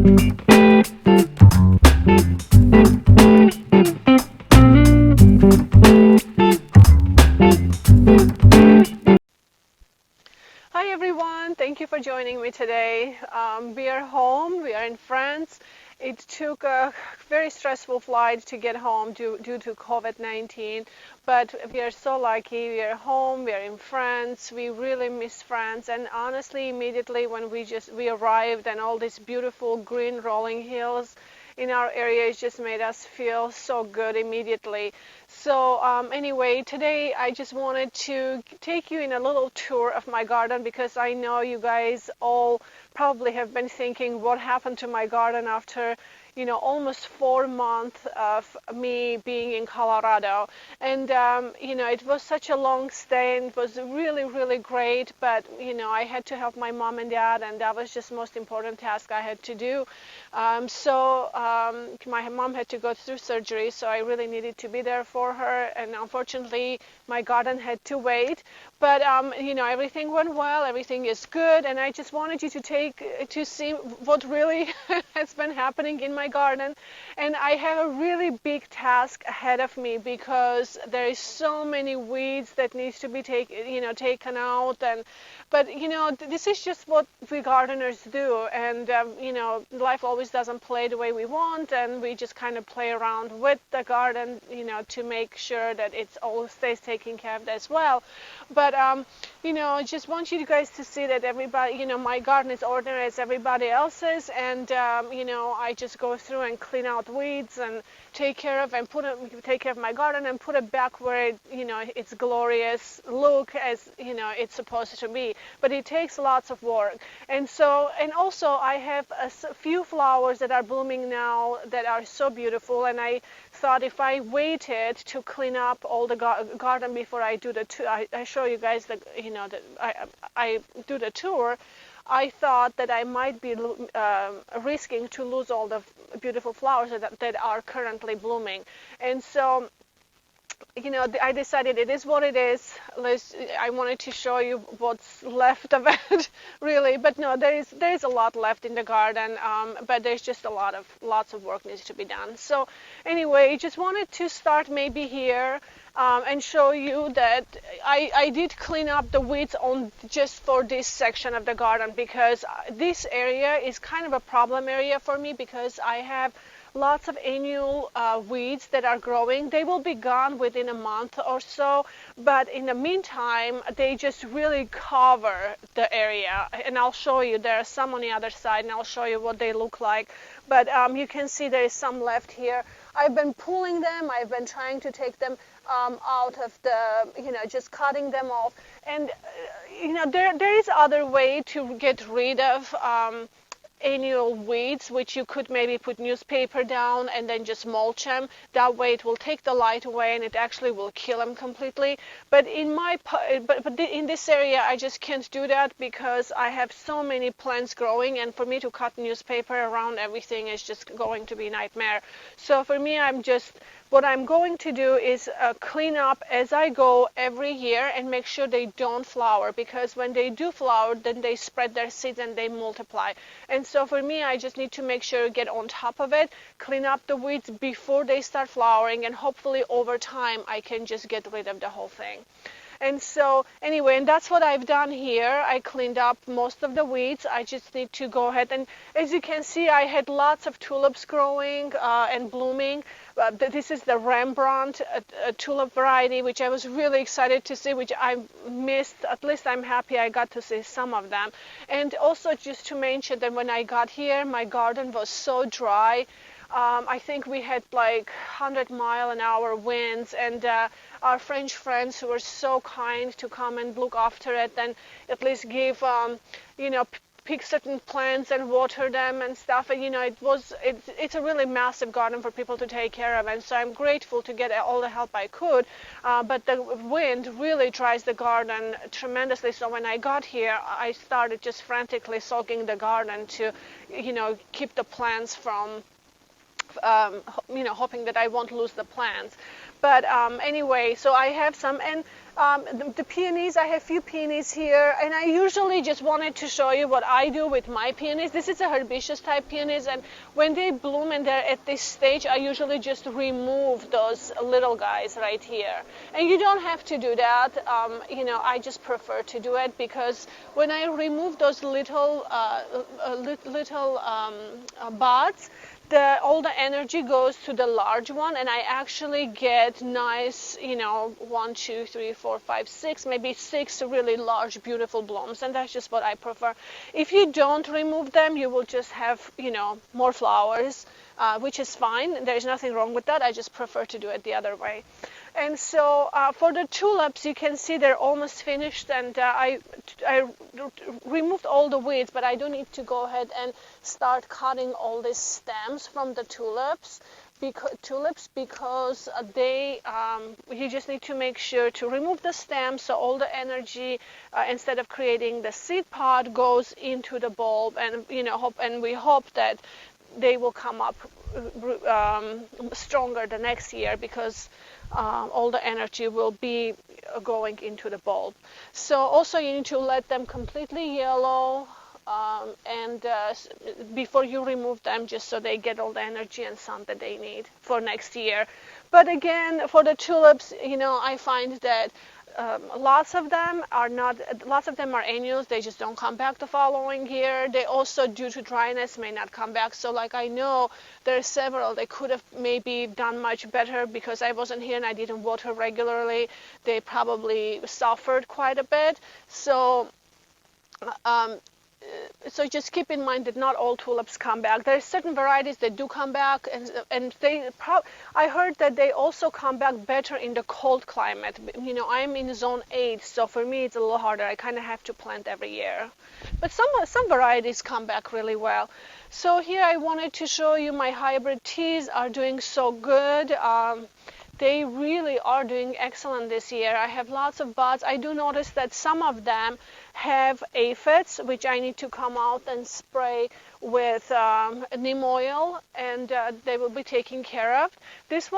Hi everyone, thank you for joining me today. We are home, we are in France. It took a very stressful flight to get home due to COVID-19, but we are so lucky. We are home, we are in France. We really miss France, and honestly, immediately when we arrived and all these beautiful green rolling hills in our area, it just made us feel so good immediately. So anyway, today I just wanted to take you in a little tour of my garden because I know you guys all probably have been thinking what happened to my garden after almost 4 months of me being in Colorado. And it was such a long stay and it was really, really great, but I had to help my mom and dad, and that was just most important task I had to do. My mom had to go through surgery, so I really needed to be there for her, and unfortunately my garden had to wait. But everything went well, everything is good, and I just wanted you to see what really has been happening in my garden. And I have a really big task ahead of me because there is so many weeds that needs to be taken out. But this is just what we gardeners do, and life always doesn't play the way we want, and we just kind of play around with the garden, to make sure that it's all stays taken care of as well. But just want you guys to see that everybody, my garden is ordinary as everybody else's, and I just go through and clean out weeds and take care of my garden and put it back where its glorious look as it's supposed to be. But it takes lots of work, and also I have a few flowers that are blooming now that are so beautiful, and I thought if I waited to clean up all the garden before I do the tour, I show you guys I do the tour. I thought that I might be risking to lose all the beautiful flowers that are currently blooming. And so I decided it is what it is. I wanted to show you what's left of it, really. But no, there is a lot left in the garden, but there's just lots of work needs to be done. So anyway, just wanted to start maybe here and show you that I did clean up the weeds on just for this section of the garden, because this area is kind of a problem area for me because I have lots of annual weeds that are growing. They will be gone within a month or so, but in the meantime they just really cover the area, and I'll show you. There are some on the other side, and I'll show you what they look like. But you can see there is some left here. I've been pulling them, I've been trying to take them out of the, just cutting them off. And there is other way to get rid of annual weeds, which you could maybe put newspaper down and then just mulch them. That way it will take the light away and it actually will kill them completely. But in this area I just can't do that because I have so many plants growing, and for me to cut newspaper around everything is just going to be a nightmare. So for me, what I'm going to do is clean up as I go every year and make sure they don't flower, because when they do flower, then they spread their seeds and they multiply. And so for me, I just need to make sure to get on top of it, clean up the weeds before they start flowering, and hopefully over time I can just get rid of the whole thing. And so anyway, and that's what I've done here. I cleaned up most of the weeds. I just need to go ahead, and as you can see, I had lots of tulips growing and blooming. This is the Rembrandt tulip variety, which I was really excited to see, which I missed. At least I'm happy I got to see some of them. And also just to mention that when I got here, my garden was so dry. I think we had like 100-mile-an-hour winds, and our French friends who were so kind to come and look after it and at least give, pick certain plants and water them and stuff. And it's a really massive garden for people to take care of, and so I'm grateful to get all the help I could. But the wind really dries the garden tremendously. So when I got here, I started just frantically soaking the garden to, keep the plants from hoping that I won't lose the plants. But anyway, so I have some, and The peonies, I have few peonies here, and I usually just wanted to show you what I do with my peonies. This is a herbaceous type peonies, and when they bloom and they're at this stage, I usually just remove those little guys right here. And you don't have to do that. I just prefer to do it because when I remove those little buds, all the energy goes to the large one, and I actually get nice, 1, 2, 3, 4, 5, 6, maybe 6 really large, beautiful blooms, and that's just what I prefer. If you don't remove them, you will just have, more flowers, which is fine. There's nothing wrong with that. I just prefer to do it the other way. And so for the tulips, you can see they're almost finished, and I removed all the weeds, but I do need to go ahead and start cutting all these stems from the tulips because they you just need to make sure to remove the stems so all the energy instead of creating the seed pod goes into the bulb, and we hope that they will come up stronger the next year because all the energy will be going into the bulb. So also you need to let them completely yellow and before you remove them, just so they get all the energy and sun that they need for next year. But again, for the tulips, I find that lots of them are annuals. They just don't come back the following year. They also, due to dryness, may not come back. So like I know there are several they could have maybe done much better because I wasn't here and I didn't water regularly. They probably suffered quite a bit. So just keep in mind that not all tulips come back. There are certain varieties that do come back, and I heard that they also come back better in the cold climate. I'm in zone 8, so for me it's a little harder. I kind of have to plant every year. But some varieties come back really well. So here I wanted to show you my hybrid teas are doing so good. They really are doing excellent this year. I have lots of buds. I do notice that some of them have aphids, which I need to come out and spray with neem oil, and they will be taken care of. This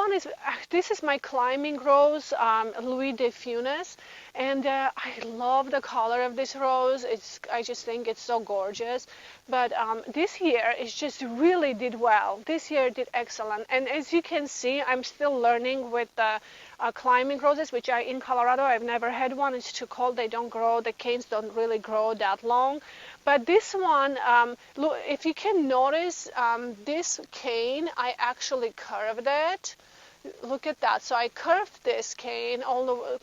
is my climbing rose, Louis de Funes, and I love the color of this rose. I just think it's so gorgeous. But this year it just really did well. This year it did excellent, and as you can see, I'm still learning with the climbing roses, which are in Colorado. I've never had one. It's too cold. They don't grow. The canes don't really grow that long. But this one, look, if you can notice, this cane, I actually curved it. Look at that. So I curved this cane all the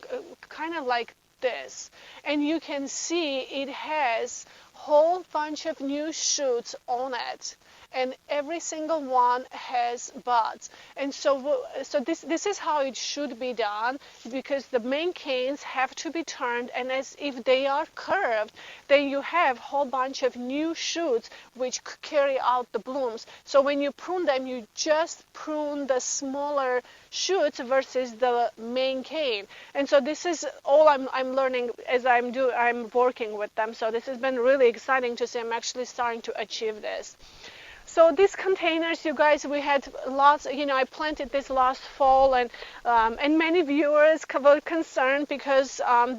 kind of like this, and you can see it has whole bunch of new shoots on it, and every single one has buds. And so this is how it should be done, because the main canes have to be turned, and as if they are curved, then you have whole bunch of new shoots which carry out the blooms. So when you prune them, you just prune the smaller shoots versus the main cane. And so this is all I'm learning as I'm working with them. So this has been really exciting to see. I'm actually starting to achieve this. So these containers, you guys, we had lots. I planted this last fall, and many viewers were concerned because and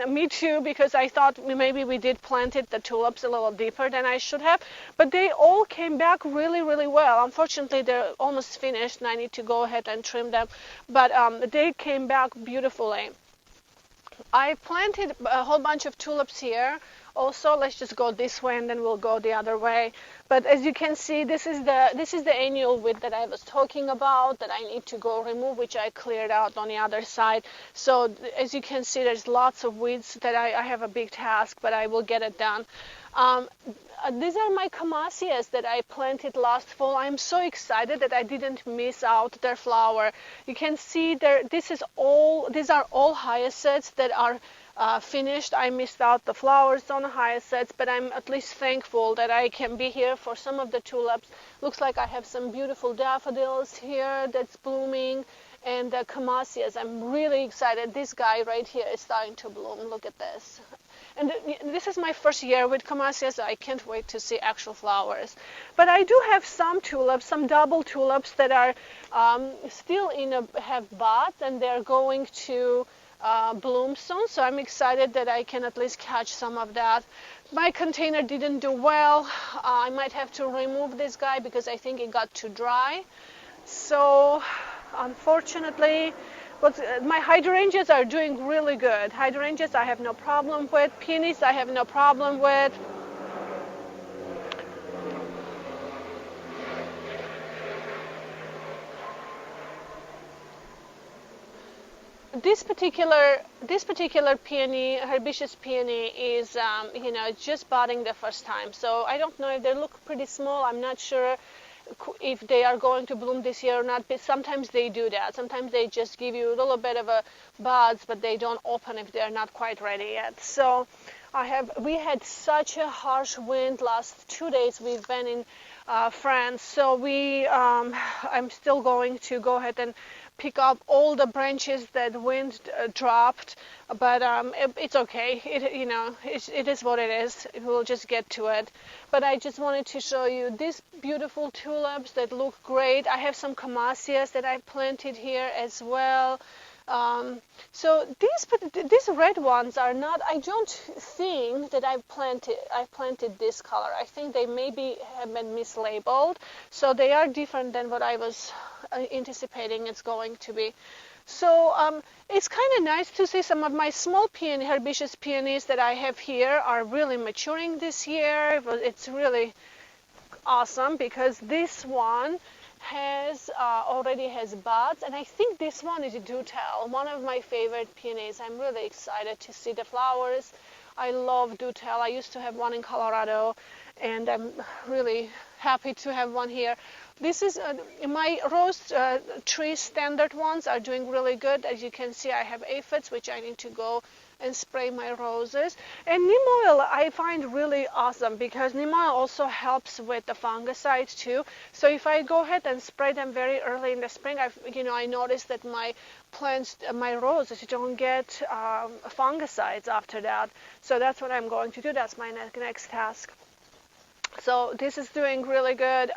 me too, because I thought maybe we did planted the tulips a little deeper than I should have. But they all came back really, really well. Unfortunately, they're almost finished, and I need to go ahead and trim them. But they came back beautifully. I planted a whole bunch of tulips here. Also, let's just go this way and then we'll go the other way. But as you can see, this is the annual weed that I was talking about that I need to go remove, which I cleared out on the other side. So as you can see, there's lots of weeds that I have a big task, but I will get it done. These are my camasias that I planted last fall. I'm so excited that I didn't miss out their flower. You can see these are all hyacinths that are finished. I missed out the flowers on the hyacinths, but I'm at least thankful that I can be here for some of the tulips. Looks like I have some beautiful daffodils here that's blooming, and the camasias. I'm really excited. This guy right here is starting to bloom. Look at this. And this is my first year with camasias, so I can't wait to see actual flowers. But I do have some tulips, some double tulips that are still have buds, and they're going to bloomstone, so I'm excited that I can at least catch some of that. My container didn't do well. I might have to remove this guy because I think it got too dry. So unfortunately, but my hydrangeas are doing really good. Hydrangeas I have no problem with. Peonies I have no problem with. This particular peony, herbaceous peony, is just budding the first time. So I don't know if they look pretty small. I'm not sure if they are going to bloom this year or not, but sometimes they do that. Sometimes they just give you a little bit of a buds, but they don't open if they're not quite ready yet. So we had such a harsh wind last 2 days. We've been in France, so I'm still going to go ahead and pick up all the branches that wind dropped, but it's okay. It is what it is. We'll just get to it. But I just wanted to show you these beautiful tulips that look great. I have some camasias that I planted here as well. So these red ones are not. I don't think that I planted this color. I think they maybe have been mislabeled, so they are different than what I was anticipating it's going to be. So it's kind of nice to see some of my small herbaceous peonies that I have here are really maturing this year. It's really awesome because this one already has buds, and I think this one is Dutel, one of my favorite peonies. I'm really excited to see the flowers. I love Dutel. I used to have one in Colorado, and I'm really happy to have one here. This is my rose tree standard ones are doing really good. As you can see, I have aphids, which I need to go and spray my roses. And neem oil I find really awesome because neem oil also helps with the fungicides too. So if I go ahead and spray them very early in the spring, I notice that my plants, my roses don't get fungicides after that. So that's what I'm going to do. That's my next task. So this is doing really good.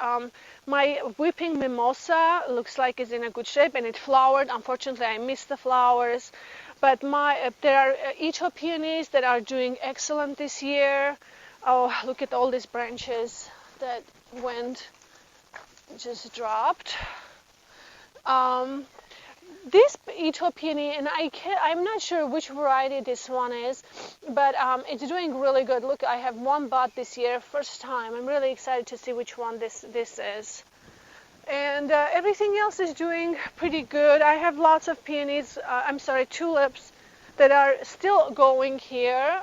My weeping mimosa looks like it's in a good shape, and it flowered. Unfortunately, I missed the flowers. But there are Echo peonies that are doing excellent this year. Oh, look at all these branches that wind just dropped. This Echo peony, and I'm not sure which variety this one is, but it's doing really good. Look, I have one bud this year, first time. I'm really excited to see which one this is. And everything else is doing pretty good. I have lots of peonies, tulips that are still going here.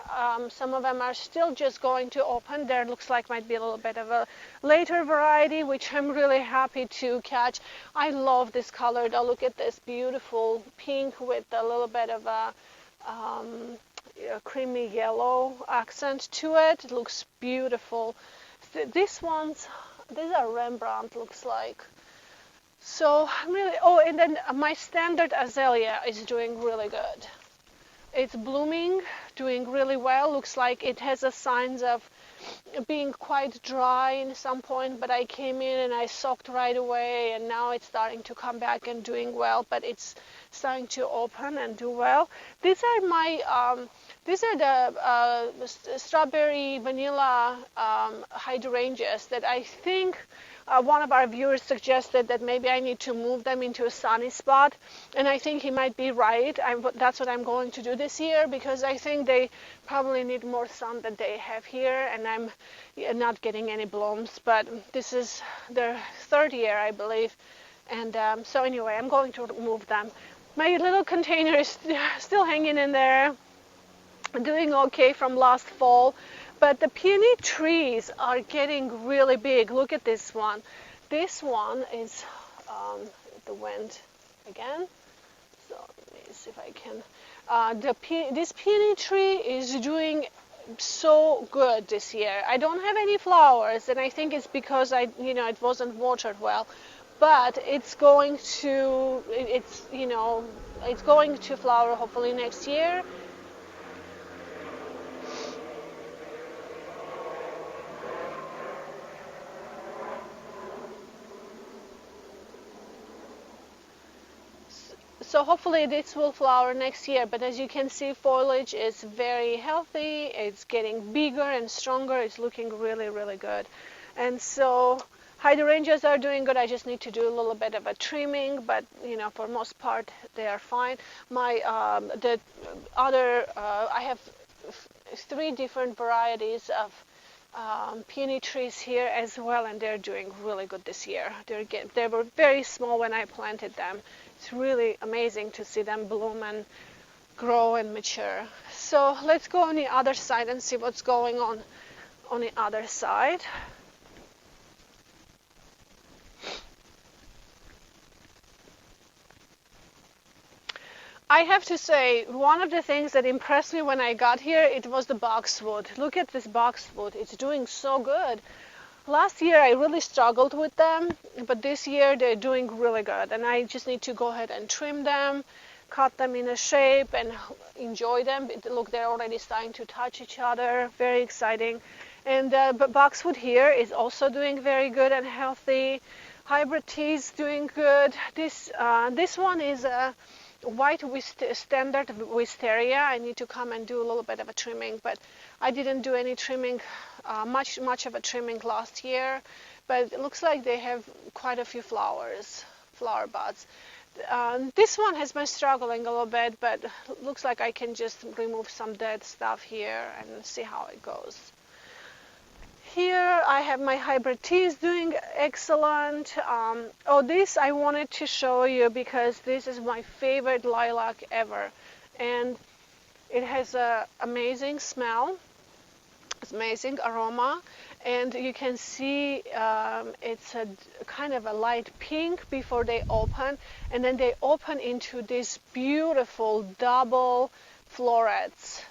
Some of them are still just going to open. There looks like might be a little bit of a later variety, which I'm really happy to catch. I love this color though. Look at this beautiful pink with a little bit of a creamy yellow accent to it. It looks beautiful. These are Rembrandt, looks like. So I'm really, and then my standard azalea is doing really good. It's blooming, doing really well. Looks like it has the signs of being quite dry in some point, but I came in and I soaked right away, and now it's starting to come back and doing well, but it's starting to open and do well. These are the strawberry vanilla hydrangeas that I think one of our viewers suggested that maybe I need to move them into a sunny spot, and I think he might be right. That's what I'm going to do this year because I think they probably need more sun than they have here, and I'm not getting any blooms, but this is their third year, I believe, and so anyway, I'm going to move them. My little container is still hanging in there, doing okay from last fall. But the peony trees are getting really big. Look at this one. This one is the wind again. So let me see if I can. This peony tree is doing so good this year. I don't have any flowers, and I think it's because it wasn't watered well. But it's going to flower hopefully next year. So hopefully this will flower next year, but as you can see, foliage is very healthy. It's getting bigger and stronger. It's looking really, really good. And so hydrangeas are doing good. I just need to do a little bit of a trimming, but for most part they are fine. My the other I have 3 different varieties of peony trees here as well, and they're doing really good this year. They were very small when I planted them. It's really amazing to see them bloom and grow and mature. So let's go on the other side and see what's going on the other side. I have to say, one of the things that impressed me when I got here, it was the boxwood. Look at this boxwood. It's doing so good. Last year I really struggled with them, but this year they're doing really good. And I just need to go ahead and trim them, cut them in a shape, and enjoy them. Look, they're already starting to touch each other. Very exciting. And but boxwood here is also doing very good and healthy. Hybrid tea is doing good. This one is a white standard wisteria. I need to come and do a little bit of a trimming, but I didn't do any trimming, much of a trimming last year, but it looks like they have quite a few flower buds. This one has been struggling a little bit, but looks like I can just remove some dead stuff here and see how it goes. Here I have my hybrid teas doing excellent. This I wanted to show you because this is my favorite lilac ever, and it has an amazing smell, amazing aroma, and you can see it's a kind of a light pink before they open, and then they open into these beautiful double florets.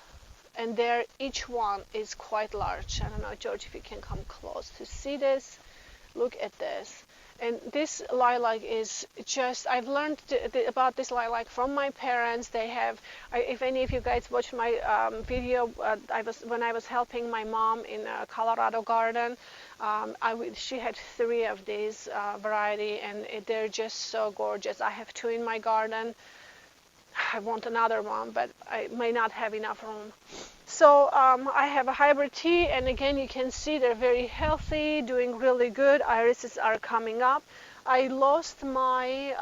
And each one is quite large. I don't know, George, if you can come close to see this. Look at this. And this lilac is just, I've learned about this lilac from my parents. They have, if any of you guys watched my video, when I was helping my mom in a Colorado garden, she had 3 of these variety, and they're just so gorgeous. I have 2 in my garden. I want another one, but I may not have enough room. So I have a hybrid tea, and again you can see they're very healthy, doing really good. Irises are coming up. I lost my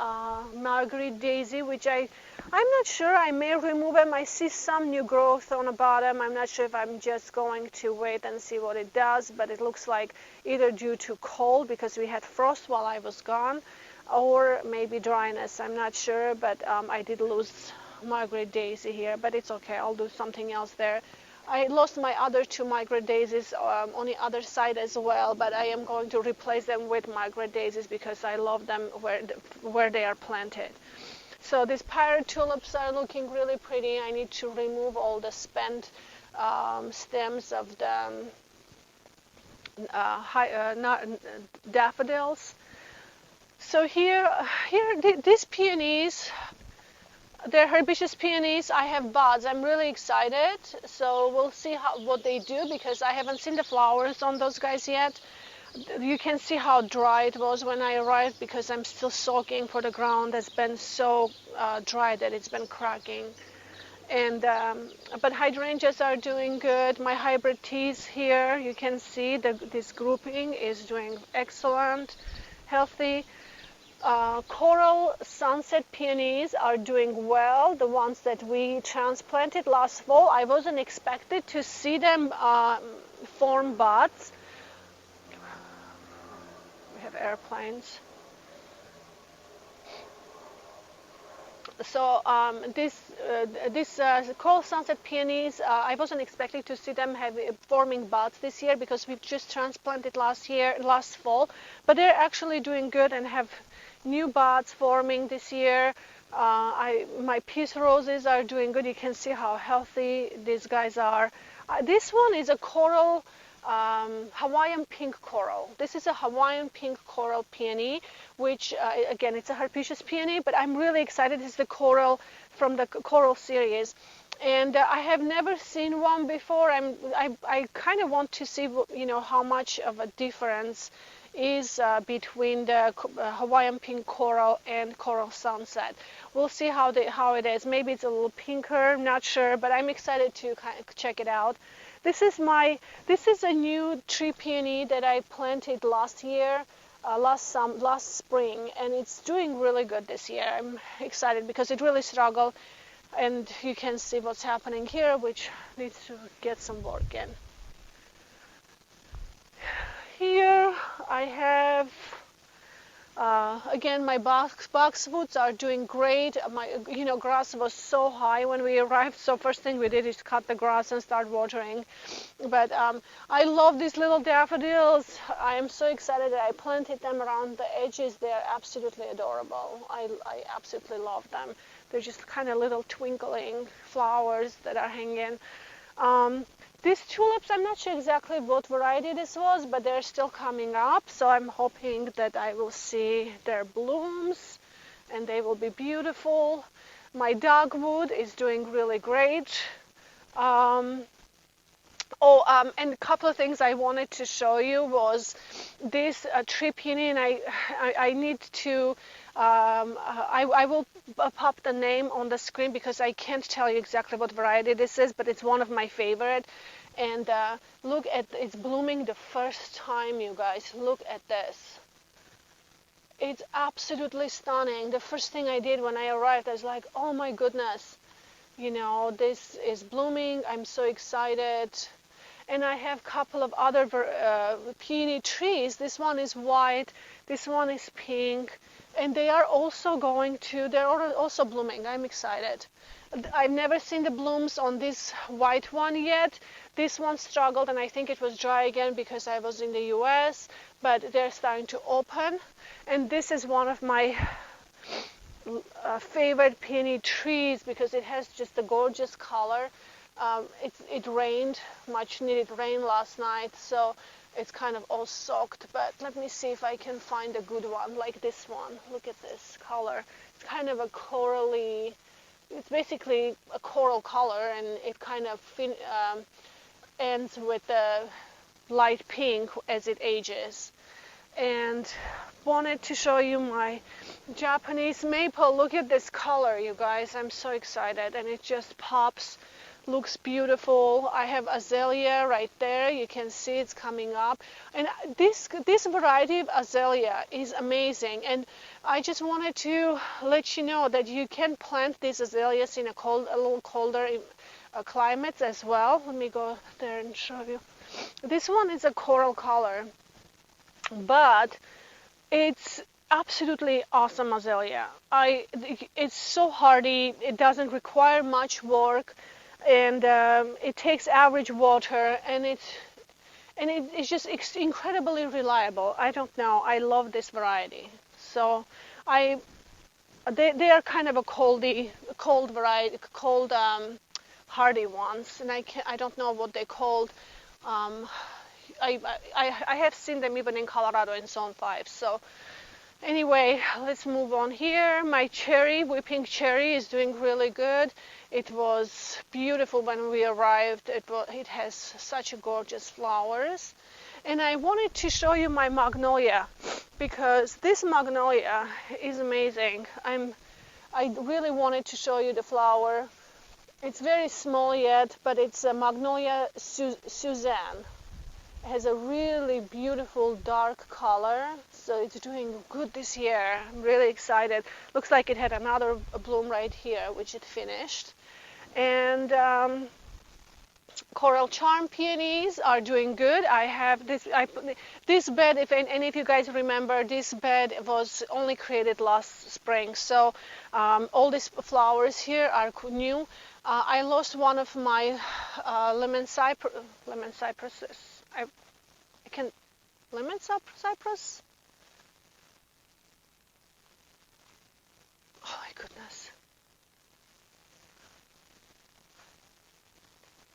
Marguerite Daisy, which I'm not sure. I may remove them. I see some new growth on the bottom. I'm not sure if I'm just going to wait and see what it does, but it looks like either due to cold, because we had frost while I was gone, or maybe dryness. I'm not sure, but I did lose Margaret Daisy here, but it's okay. I'll do something else there. I lost my other 2 Margaret Daisies on the other side as well, but I am going to replace them with Margaret Daisies because I love them where they are planted. So these pirate tulips are looking really pretty. I need to remove all the spent stems of the daffodils. So here these peonies, they're herbaceous peonies. I have buds. I'm really excited. So we'll see what they do, because I haven't seen the flowers on those guys yet. You can see how dry it was when I arrived, because I'm still soaking for the ground has been so dry that it's been cracking. And but hydrangeas are doing good. My hybrid teas here, you can see this grouping is doing excellent, healthy. Coral sunset peonies are doing well, the ones that we transplanted last fall. I wasn't expected to see them form buds. We have airplanes. So these coral sunset peonies, I wasn't expecting to see them forming buds this year, because we've just transplanted last fall, but they're actually doing good and have new buds forming this year. My peace roses are doing good. You can see how healthy these guys are. This one is a coral, Hawaiian pink coral. This is a Hawaiian pink coral peony, which again, it's a herbaceous peony, but I'm really excited. It's the coral from the coral series, and I have never seen one before. I kind of want to see, how much of a difference is between the Hawaiian pink coral and coral sunset. We'll see how it is. Maybe it's a little pinker, not sure, but I'm excited to kind of check it out. This is a new tree peony that I planted last year, last spring, and it's doing really good this year. I'm excited because it really struggled, and you can see what's happening here, which needs to get some work in. Here I have again, my boxwoods are doing great. Grass was so high when we arrived, so first thing we did is cut the grass and start watering. But I love these little daffodils. I am so excited that I planted them around the edges. They are absolutely adorable. I absolutely love them. They're just kind of little twinkling flowers that are hanging. These tulips, I'm not sure exactly what variety this was, but they're still coming up, so I'm hoping that I will see their blooms and they will be beautiful. My dogwood is doing really great. And a couple of things I wanted to show you was this tree peony, and I need to, I will pop the name on the screen because I can't tell you exactly what variety this is, but it's one of my favorite. And look at, it's blooming the first time, you guys. Look at this. It's absolutely stunning. The first thing I did when I arrived, I was like, oh my goodness, this is blooming. I'm so excited. And I have a couple of other peony trees. This one is white, this one is pink, and they are also they're also blooming. I'm excited. I've never seen the blooms on this white one yet. This one struggled, and I think it was dry again because I was in the US, but they're starting to open. And this is one of my favorite peony trees because it has just a gorgeous color. It rained, much needed rain last night, so it's kind of all soaked, but let me see if I can find a good one like this one. Look at this color. It's kind of a corally, it's basically a coral color, and it kind of ends with a light pink as it ages. And wanted to show you my Japanese maple. Look at this color, you guys. I'm so excited, and it just pops. Looks beautiful. I have azalea right there. You can see it's coming up, and this variety of azalea is amazing. And I just wanted to let you know that you can plant these azaleas in a little colder climates as well. Let me go there and show you. This one is a coral color, but it's absolutely awesome azalea. It's so hardy. It doesn't require much work. And it takes average water, and it's just incredibly reliable. I don't know. I love this variety. So they are kind of a cold variety, cold hardy ones, and I don't know what they're called. I have seen them even in Colorado in Zone 5. So anyway, let's move on here. My whipping cherry is doing really good. It was beautiful when we arrived. It has such gorgeous flowers. And I wanted to show you my magnolia because this magnolia is amazing. I really wanted to show you the flower. It's very small yet, but it's a Magnolia Suzanne. It has a really beautiful dark color, so it's doing good this year. I'm really excited. Looks like it had another bloom right here, which it finished. And coral charm peonies are doing good. I have this bed, if any of you guys remember, this bed was only created last spring, so all these flowers here are new. I lost one of my lemon cypresses. Lemon cypress? Oh my goodness.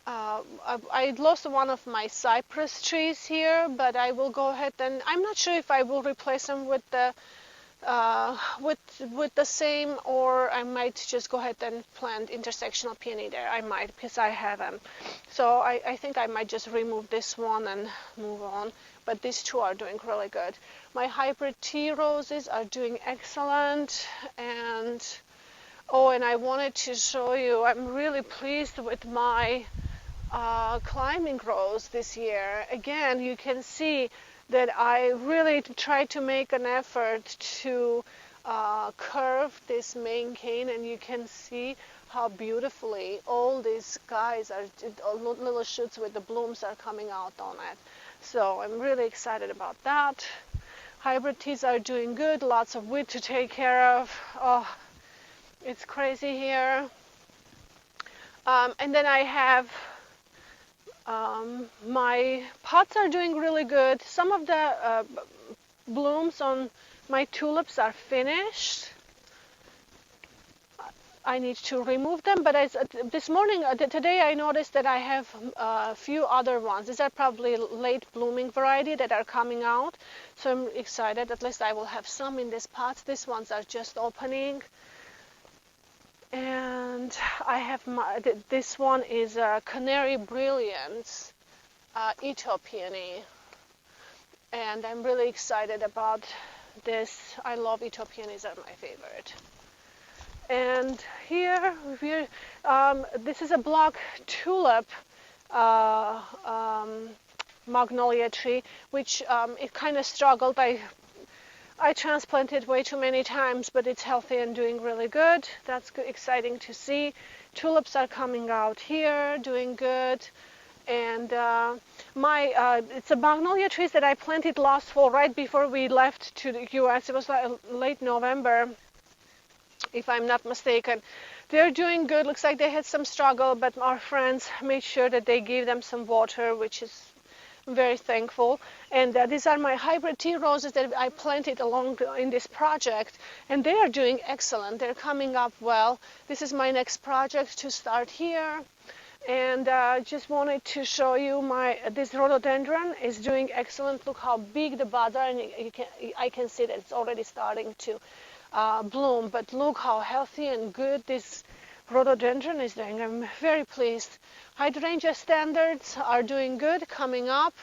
I lost one of my cypress trees here, but I will go ahead and I'm not sure if I will replace them with the same, or I might just go ahead and plant intersectional peony there. I might, because I have them. So I think I might just remove this one and move on. but these two are doing really good. My hybrid tea roses are doing excellent. And oh, and I wanted to show you, I'm really pleased with my climbing rose this year. Again, you can see that I really tried to make an effort to curve this main cane, and you can see how beautifully all these guys are, little shoots with the blooms are coming out on it. So I'm really excited about that. Hybrid teas are doing good, lots of weed to take care of. Oh, it's crazy here. And then I have my pots are doing really good. Some of the blooms on my tulips are finished. I need to remove them, but this morning, today I noticed that I have a few other ones. These are probably late blooming variety that are coming out. So I'm excited. At least I will have some in these pots. These ones are just opening. And I have this one is a Canary Brilliance Ito Peony. And I'm really excited about this. I love Ito Peonies, are my favorite. And here, this is a block tulip magnolia tree, which it kind of struggled. I transplanted way too many times, but it's healthy and doing really good. That's good, exciting to see. Tulips are coming out here, doing good. And it's a magnolia trees that I planted last fall, right before we left to the U.S. It was like late November, if I'm not mistaken. They're doing good. Looks like they had some struggle, but our friends made sure that they gave them some water, which is very thankful. And these are my hybrid tea roses that I planted along in this project, and they are doing excellent. They're coming up well. This is my next project to start here. And just wanted to show you this rhododendron is doing excellent. Look how big the buds are, and I can see that it's already starting to bloom. But look how healthy and good this rhododendron is doing. I'm very pleased. Hydrangea standards are doing good, coming up.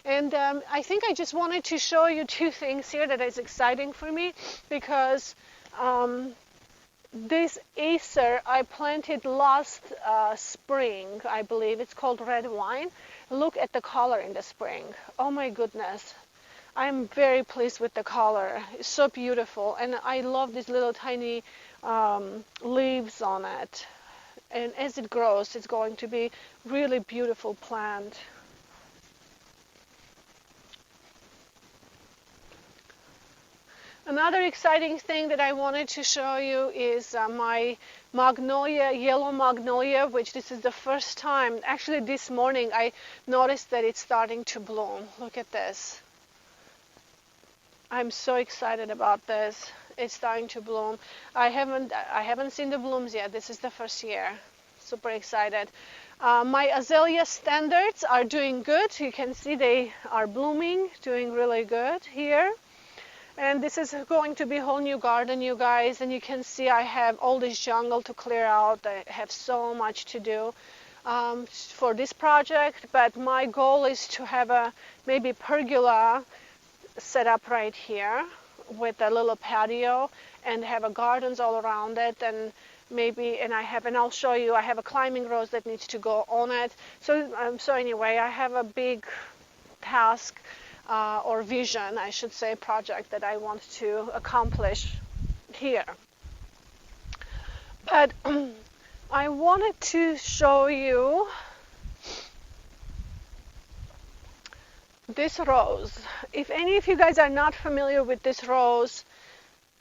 And I think I just wanted to show you two things here that is exciting for me, because this Acer I planted last spring, I believe. It's called red wine. Look at the color in the spring. Oh my goodness. I'm very pleased with the color. It's so beautiful. And I love these little tiny leaves on it. And as it grows, it's going to be really beautiful plant. Another exciting thing that I wanted to show you is my magnolia, yellow magnolia, which this is the first time. Actually, this morning I noticed that it's starting to bloom. Look at this. I'm so excited about this. It's starting to bloom. I haven't seen the blooms yet. This is the first year. Super excited. My azalea standards are doing good. You can see they are blooming, doing really good here. And this is going to be a whole new garden, you guys. And you can see I have all this jungle to clear out. I have so much to do for this project. But my goal is to have a maybe pergola set up right here with a little patio and have a gardens all around it. And maybe, and I'll show you, I have a climbing rose that needs to go on it. So anyway, I have a big task. Or vision, I should say, project that I want to accomplish here. But I wanted to show you this rose. If any of you guys are not familiar with this rose,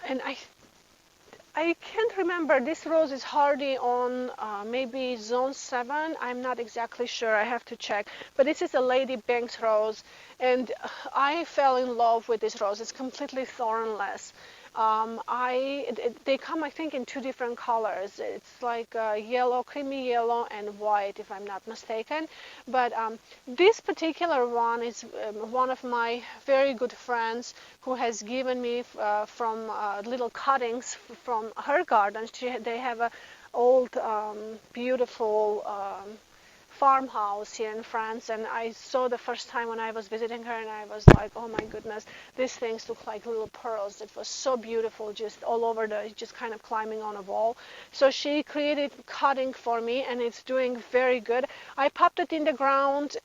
and I can't remember, this rose is hardy on maybe zone 7. I'm not exactly sure. I have to check. But this is a Lady Banks rose, and I fell in love with this rose. It's completely thornless. They come, I think, in 2 different colors. It's like yellow, creamy yellow, and white, if I'm not mistaken. But this particular one is one of my very good friends who has given me from little cuttings from her garden. They have a old, beautiful farmhouse here in France, and I saw the first time when I was visiting her, and I was like, oh my goodness, these things look like little pearls. It was so beautiful, just all over just kind of climbing on a wall. So she created cutting for me, and it's doing very good. I popped it in the ground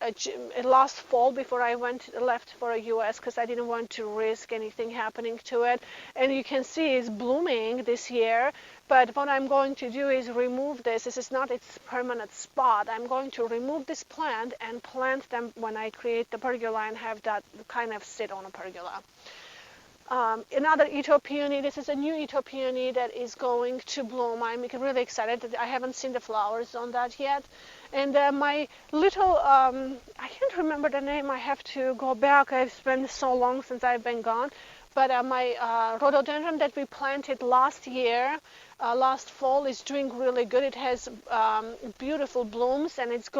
last fall before I left for the US, because I didn't want to risk anything happening to it. And you can see it's blooming this year. But what I'm going to do is remove this. This is not its permanent spot. I'm going to remove this plant and plant them when I create the pergola and have that kind of sit on a pergola. Another Ito peony. This is a new Ito peony that is going to bloom. I'm really excited. I haven't seen the flowers on that yet. And my little, I can't remember the name. I have to go back. It's been so long since I've been gone. But my rhododendron that we planted last year, last fall, is doing really good. It has beautiful blooms, and it's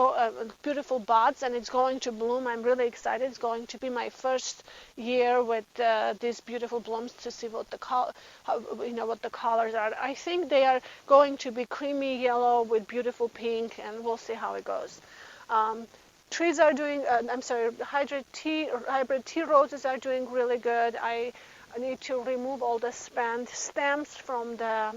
beautiful buds, and it's going to bloom. I'm really excited. It's going to be my first year with these beautiful blooms to see what the what the colors are. I think they are going to be creamy yellow with beautiful pink, and we'll see how it goes. Trees are doing, hybrid tea roses are doing really good. I need to remove all the spent stems from the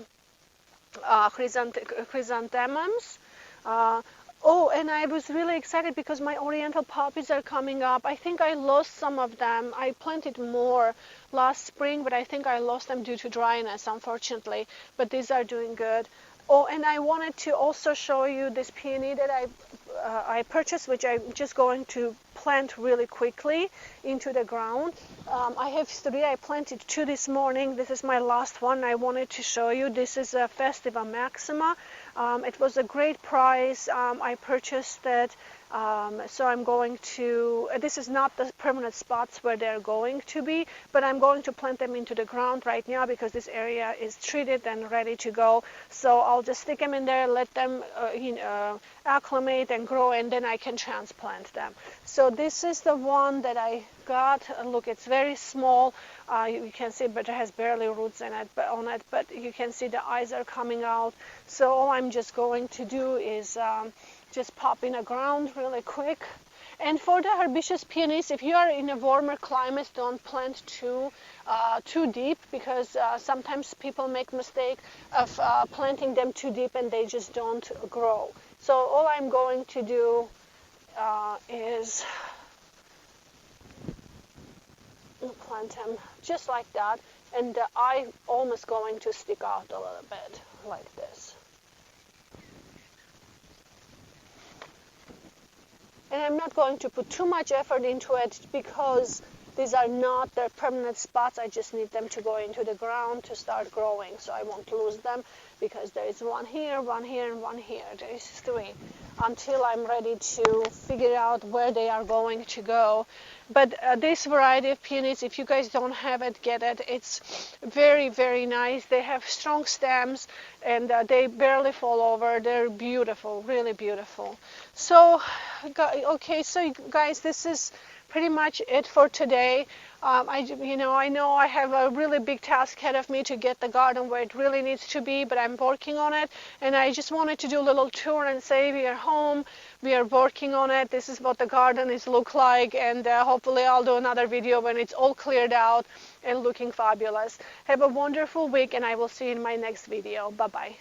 chrysanthemums. Oh, and I was really excited because my oriental poppies are coming up. I think I lost some of them. I planted more last spring, but I think I lost them due to dryness, unfortunately. But these are doing good. Oh, and I wanted to also show you this peony that I purchased, which I'm just going to plant really quickly into the ground. I have 3. I planted 2 this morning. This is my last one I wanted to show you. This is a Festiva Maxima. It was a great price. I purchased it. So I'm going to, this is not the permanent spots where they're going to be, but I'm going to plant them into the ground right now because this area is treated and ready to go. So I'll just stick them in there, let them acclimate and grow, and then I can transplant them. So this is the one that I got. Look, it's very small. You can see, but it has barely roots on it, but you can see the eyes are coming out. So all I'm just going to do is just pop in the ground really quick. And for the herbaceous peonies, if you are in a warmer climate, don't plant too deep, because sometimes people make mistake of planting them too deep and they just don't grow. So all I'm going to do is plant them just like that, and the eye almost going to stick out a little bit like this. And I'm not going to put too much effort into it because these are not their permanent spots. I just need them to go into the ground to start growing, so I won't lose them, because there is one here, and one here. There is 3 until I'm ready to figure out where they are going to go. But this variety of peonies, if you guys don't have it, get it. It's very, very nice. They have strong stems, and they barely fall over. They're beautiful, really beautiful. So, okay, so guys, this is pretty much it for today. I know I have a really big task ahead of me to get the garden where it really needs to be, but I'm working on it. And I just wanted to do a little tour and say we are home, we are working on it. This is what the garden is look like, and hopefully I'll do another video when it's all cleared out and looking fabulous. Have a wonderful week, and I will see you in my next video. Bye-bye.